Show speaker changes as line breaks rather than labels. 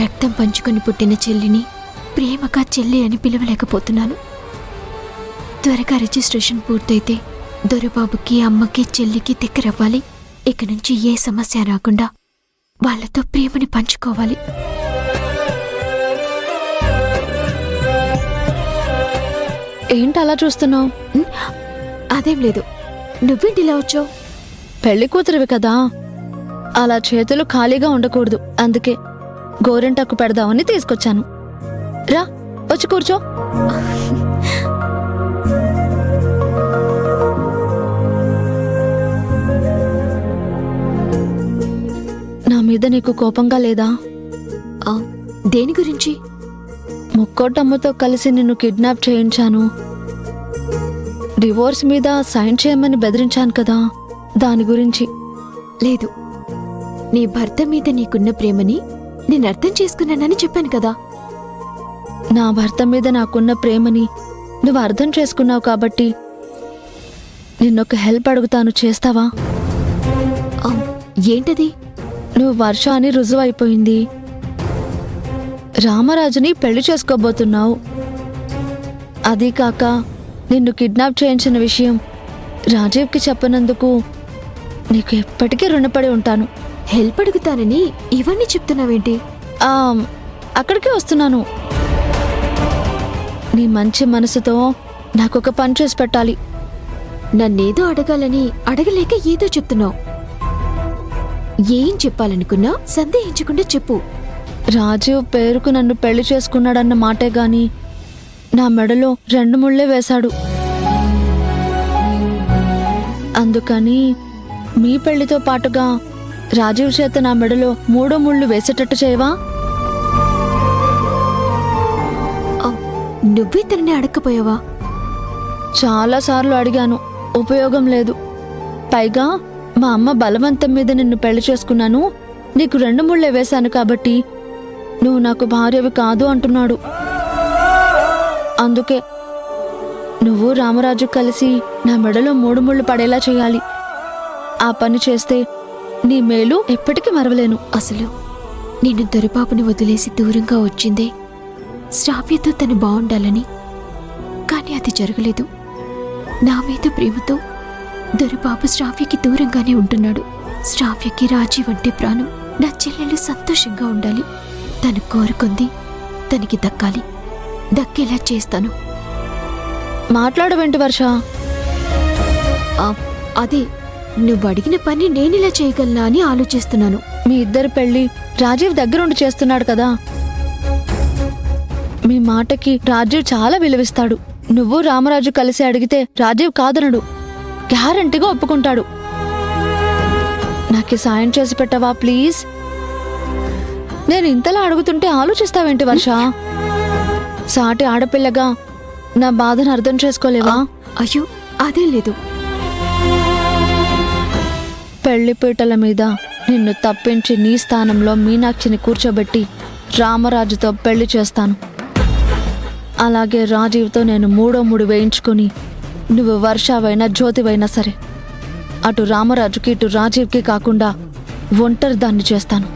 రక్తం పంచుకొని పుట్టిన చెల్లిని ప్రేమగా చెల్లి అని పిలవలేకపోతున్నాను. త్వరగా రిజిస్ట్రేషన్ పూర్తయితే దొరబాబుకి, అమ్మకి, చెల్లికి దగ్గరవ్వాలి. ఇక నుంచి ఏ సమస్య రాకుండా వాళ్లతో ప్రేమని పంచుకోవాలి.
ఏంటి అలా చూస్తున్నావు?
అదేం లేదు. నువ్వేంటిలా వచ్చావు?
పెళ్లి కూతురివి కదా, అలా చేతులు ఖాళీగా ఉండకూడదు. అందుకే గోరింటాకు పెడదామని తీసుకొచ్చాను. రా, వచ్చి కూర్చో. నా మీద నీకు కోపంగా లేదా?
దేని గురించి?
ముక్కోటమ్మతో కలిసి నిన్ను కిడ్నాప్ చేయించాను. డివోర్స్ మీద సైన్ చేయమని బెదిరించాను కదా, దాని గురించి.
లేదు, నీ భర్త మీద నీకున్న ప్రేమని నేను అర్థం చేసుకున్నానని చెప్పాను కదా.
నా భర్త మీద నాకున్న ప్రేమని నువ్వు అర్థం చేసుకున్నావు కాబట్టి నిన్నొక హెల్ప్ అడుగుతాను, చేస్తావా?
ఏంటది?
నువ్వు వర్ష అని రుజువైపోయింది. రామరాజుని పెళ్లి చేసుకోబోతున్నావు. అదీ కాక నిన్ను కిడ్నాప్ చేయించిన విషయం రాజీవ్కి చెప్పనందుకు నీకు ఎప్పటికీ రుణపడి ఉంటాను.
హెల్ప్ అడుగుతానని ఇవన్నీ చెప్తున్నావేంటి?
అక్కడికే వస్తున్నాను. నీ మంచి మనసుతో నాకొక పని చేసి పెట్టాలి.
నన్నేదో అడగాలని అడగలేక ఏదో చెప్తున్నావు. ఏం చెప్పాలనుకున్నా సందేహించకుండా చెప్పు.
రాజీవ్ పేరుకు నన్ను పెళ్లి చేసుకున్నాడన్న మాటే గాని నా మెడలో 2 ముళ్ళే వేశాడు. అందుకని మీ పెళ్లితో పాటుగా రాజీవ్ చేత నా మెడలో 3 ముళ్ళు వేసేటట్టు చేయవా?
నువ్వే తనని అడగకపోయావా?
చాలాసార్లు అడిగాను, ఉపయోగం లేదు. పైగా మా అమ్మ బలవంతం మీద నిన్ను పెళ్లి చేసుకున్నాను, నీకు 2 ముళ్ళే వేశాను కాబట్టి నువ్వు నాకు భార్యవి కాదు అంటున్నాడు. అందుకే నువ్వు రామరాజు కలిసి నా మెడలో 3 ముళ్ళు పడేలా చేయాలి. ఆ పని చేస్తే నీ మేలు ఎప్పటికీ మరవలేను.
అసలు నేను దొరబాబుని వదిలేసి దూరంగా వచ్చిందే శ్రావ్యతో తను బాగుండాలని. కానీ అది జరగలేదు. నా మీద ప్రేమతో దొరబాబు శ్రావ్యకి దూరంగానే ఉంటున్నాడు. శ్రావ్యకి రాజీవ్ అంటే ప్రాణం. నా చెల్లెలు సంతోషంగా ఉండాలి. తను కోరుకుంది తనకి దక్కాలి. దక్కేలా చేస్తాను.
మాట్లాడవేంటి వర్ష?
అదే, నువ్వు అడిగిన పని నేనిలా చేయగలనా అని ఆలోచిస్తున్నాను.
మీ ఇద్దరి పెళ్లి రాజీవ్ దగ్గరుండి చేస్తున్నాడు కదా, మీ మాటకి రాజీవ్ చాలా విలువిస్తాడు. నువ్వు రామరాజు కలిసి అడిగితే రాజీవ్ కాదనడు, గ్యారంటీగా ఒప్పుకుంటాడు. నాకు సాయం చేసి పెట్టవా ప్లీజ్? నేను ఇంతలా అడుగుతుంటే ఆలోచిస్తావేంటి వర్ష? సాటి ఆడపిల్లగా నా బాధను అర్థం చేసుకోలేవా?
అయ్యో, అదే లేదు.
పెళ్లి పీటల మీద నిన్ను తప్పించి నీ స్థానంలో మీనాక్షిని కూర్చోబెట్టి రామరాజుతో పెళ్లి చేస్తాను. అలాగే రాజీవ్తో నేను 3 ముడి వేయించుకుని నువ్వు వర్షావైనా జ్యోతివైనా సరే అటు రామరాజుకి ఇటు రాజీవ్కి కాకుండా ఒంటరి దాన్ని చేస్తాను.